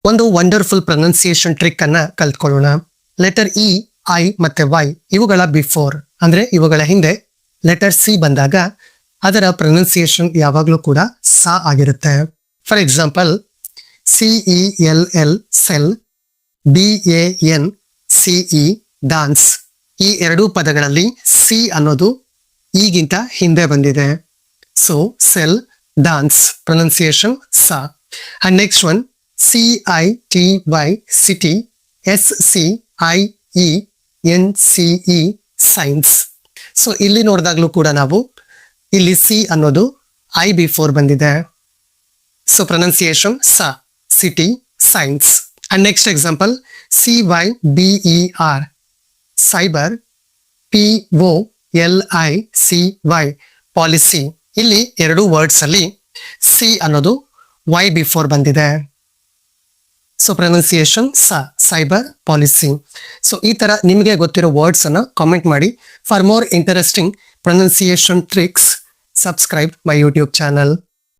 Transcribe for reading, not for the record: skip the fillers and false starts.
ಒಂದು wonderful pronunciation trick ಅನ್ನ ಕಲ್ತ್ಕೊಳ್ಳೋಣ. Letter E, I ಮತ್ತೆ ವೈ ಇವುಗಳ ಬಿಫೋರ್ ಅಂದ್ರೆ ಇವುಗಳ ಹಿಂದೆ ಲೆಟರ್ ಸಿ ಬಂದಾಗ ಅದರ ಪ್ರೊನೌನ್ಸಿಯೇಷನ್ ಯಾವಾಗಲೂ ಕೂಡ ಸಾ ಆಗಿರುತ್ತೆ. For example, CELL cell, DANCE dance. ಈ ಎರಡೂ ಪದಗಳಲ್ಲಿ ಸಿ ಅನ್ನೋದು ಈಗಿಂತ ಹಿಂದೆ ಬಂದಿದೆ. So cell, dance pronunciation saw. And next one CITY city, SCIENCE science. So ಇಲ್ಲಿ ನೋಡಿದಾಗ್ಲೂ ಕೂಡ ನಾವು ಇಲ್ಲಿ ಸಿ ಅನ್ನೋದು ಐ ಬಿಫೋರ್ ಬಂದಿದೆ. So pronunciation saw, city, science. And next example, CYBER cyber, POLICY policy. ಇಲ್ಲಿ ಎರಡು ವರ್ಡ್ಸ್ ಅಲ್ಲಿ ಸಿ ಅನ್ನೋದು ವೈ ಬಿಫೋರ್ ಬಂದಿದೆ. ಸೊ ಪ್ರೊನೌನ್ಸಿಯೇಷನ್ ಸಾ, ಸೈಬರ್, ಪಾಲಿಸಿ. ಸೊ ಈ ತರ ನಿಮಗೆ ಗೊತ್ತಿರೋ ವರ್ಡ್ಸ್ ಅನ್ನ ಕಾಮೆಂಟ್ ಮಾಡಿ. For more interesting pronunciation tricks, subscribe my YouTube channel.